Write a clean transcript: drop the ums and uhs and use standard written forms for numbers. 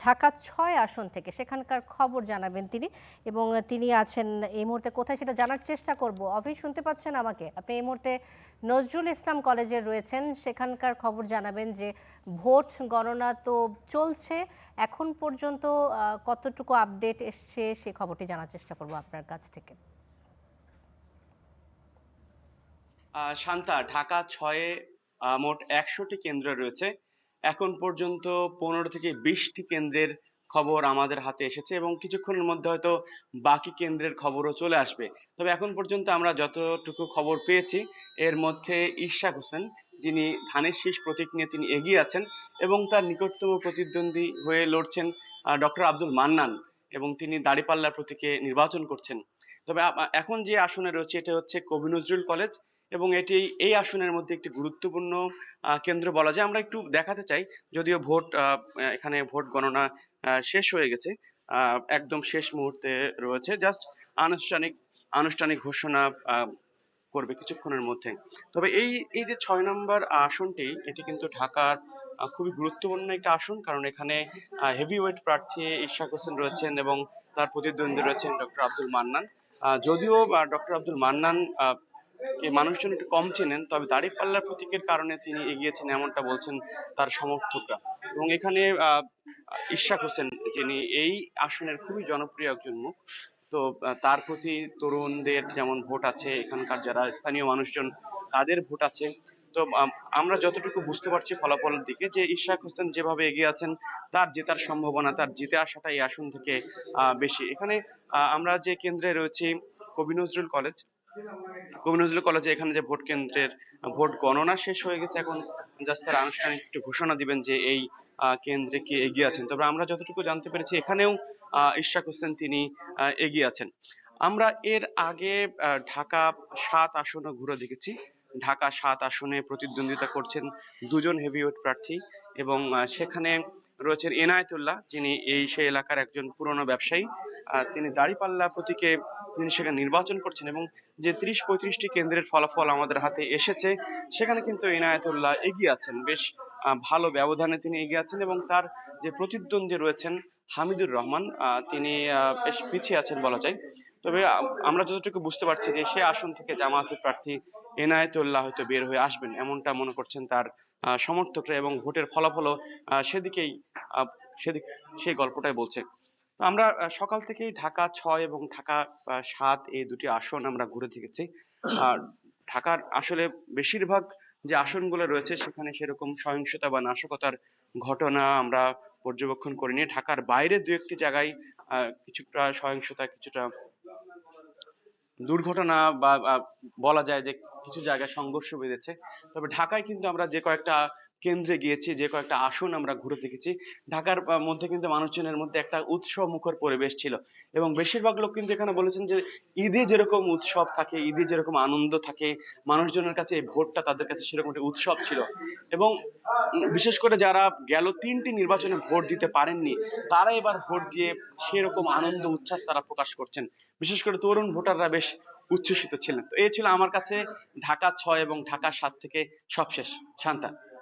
ঢাকা ৬ আসন থেকে সেখানকার খবর জানাবেন তিনি এবং তিনি আছেন এই মুহূর্তে কোথায় সেটা জানার চেষ্টা করব। অভি শুনতে পাচ্ছেন আমাকে? আপনি এই মুহূর্তে নজরুল ইসলাম কলেজে রয়েছেন, সেখানকার খবর জানাবেন যে ভোট গণনা তো চলছে, এখন পর্যন্ত কতটুকু আপডেট এসছে সে খবরটি জানার চেষ্টা করব আপনার কাছ থেকে। শান্তা, ঢাকা ৬-এ মোট ১০০টি কেন্দ্র রয়েছে। এখন পর্যন্ত ১৫ থেকে ২০টি কেন্দ্রের খবর আমাদের হাতে এসেছে এবং কিছুক্ষণের মধ্যে হয়তো বাকি কেন্দ্রের খবরও চলে আসবে। তবে এখন পর্যন্ত আমরা যতটুকু খবর পেয়েছি এর মধ্যে ইশরাক হোসেন, যিনি ধানের শীষ প্রতীক নিয়ে তিনি এগিয়ে আছেন এবং তার নিকটতম প্রতিদ্বন্দ্বী হয়ে লড়ছেন ডক্টর আব্দুল মান্নান, এবং তিনি দাঁড়িপাল্লা প্রতীকে নির্বাচন করছেন। তবে এখন যে আসনে রয়েছে এটা হচ্ছে কবি নজরুল কলেজ, এবং এটি এই আসনের মধ্যে একটি গুরুত্বপূর্ণ কেন্দ্র বলা যায়। আমরা একটু দেখাতে চাই, যদিও এখানে ভোট গণনা শেষ হয়ে গেছে, একদম শেষ মুহূর্তে রয়েছে, জাস্ট আনুষ্ঠানিক আনুষ্ঠানিক ঘোষণা করবে কিছুক্ষণের মধ্যে। তবে এই এই যে ৬ নম্বর আসনটি, এটি কিন্তু ঢাকার খুবই গুরুত্বপূর্ণ একটা আসন, কারণ এখানে হেভিওয়েট প্রার্থী ইশরাক হোসেন রয়েছেন এবং তার প্রতিদ্বন্দ্বী রয়েছেন ডক্টর আব্দুল মান্নান। যদিও ডক্টর আব্দুল মান্নান কে মানুষজন একটু কম চেনেন, তবে দাঁড়িপাল্লার প্রতীকের কারণে তিনি এগিয়েছেন এমনটা বলছেন তার সমর্থকরা। এবং এখানে ইশরাক হোসেন, যিনি এই আসনের খুবই জনপ্রিয় একজন মুখ, তো তার প্রতি তরুণদের যেমন ভোট আছে, এখানকার যারা স্থানীয় মানুষজন তাদের ভোট আছে। তো আমরা যতটুকু বুঝতে পারছি ফলাফলের দিকে, যে ইশরাক হোসেন যেভাবে এগিয়ে আছেন, তার জেতার সম্ভাবনা, তার জিতে আসাটা এই আসন থেকে বেশি। এখানে আমরা যে কেন্দ্রে রয়েছি, কবি নজরুল কলেজ, কবি নজরুল কলেজে এখানে যে ভোট কেন্দ্রের ভোট গণনা শেষ হয়ে গেছে, এখন জাস্ট তারা আনুষ্ঠানিক একটু ঘোষণা দিবেন যে এই কেন্দ্রে কে এগিয়ে আছেন। তবে আমরা যতটুকু জানতে পেরেছি এখানেও ইশরাক হোসেন তিনি এগিয়ে আছেন। আমরা এর আগে ঢাকা ৭ আসনও ঘুরে দেখেছি। ঢাকা ৭ আসনে প্রতিদ্বন্দ্বিতা করছেন দুজন হেভিওয়েট প্রার্থী, এবং সেখানে রয়েছেন এনায়েতুল্লাহ, যিনি সেই এলাকার একজন পুরনো ব্যবসায়ী। তিনি দাঁড়িপাল্লা প্রতীকে তিনি সেখানে নির্বাচন করছেন, এবং যে ৩০-৩৫টি কেন্দ্রের ফলাফল আমাদের হাতে এসেছে, সেখানে কিন্তু এনায়েতুল্লাহ এগিয়ে আছেন, বেশ ভালো ব্যবধানে তিনি এগিয়ে আছেন, এবং তার যে প্রতিদ্বন্দ্বী রয়েছেন হামিদুর রহমান, তিনি বেশ পিছিয়ে আছেন বলা যায়। তবে আমরা যতটুকু বুঝতে পারছি যে সে আসন থেকে জামায়াতি প্রার্থী এনায়েতুল্লাহ হয়তো বের হয়ে আসবেন, এমনটা মনে করছেন তার সমর্থকরা, এবং ভোটের ফলাফলও সেদিকেই সেদিক সেই গল্পটাই বলছে। তো আমরা সকাল থেকেই ঢাকা ৬ এবং ঢাকা ৭ এই দুটি আসন আমরা ঘুরে দেখেছি। আর ঢাকার আসলে বেশিরভাগ যে আসনগুলো রয়েছে সেখানে সেরকম সহিংসতা বা নাশকতার ঘটনা আমরা পর্যবেক্ষণ করিনি। ঢাকার বাইরে দু একটি জায়গায় কিছুটা সহিংসতা, কিছুটা দুর্ঘটনা বা বলা যায় যে কিছু জায়গায় সংঘর্ষ বেঁধেছে। তবে ঢাকায় কিন্তু আমরা যে কয়েকটা কেন্দ্রে গিয়েছি, যে কয়েকটা আসন আমরা ঘুরে দেখেছি, ঢাকার মধ্যে কিন্তু মানুষজনের মধ্যে একটা উৎসব মুখর পরিবেশ ছিল, এবং বেশিরভাগ লোক কিন্তু এখানে বলেছেন যে ঈদে যেরকম উৎসব থাকে, ঈদে যেরকম আনন্দ থাকে, মানুষজনের কাছে এই ভোটটা তাদের কাছে সেরকম একটা উৎসব ছিল। এবং বিশেষ করে যারা গেল ৩টি নির্বাচনে ভোট দিতে পারেননি, তারা এবার ভোট দিয়ে সেরকম আনন্দ উচ্ছ্বাস তারা প্রকাশ করছেন। বিশেষ করে তরুণ ভোটাররা বেশ উচ্ছ্বসিত ছিলেন। তো এই ছিল আমার কাছে ঢাকা ৬ এবং ঢাকা ৭ থেকে সবশেষ। শান্তা।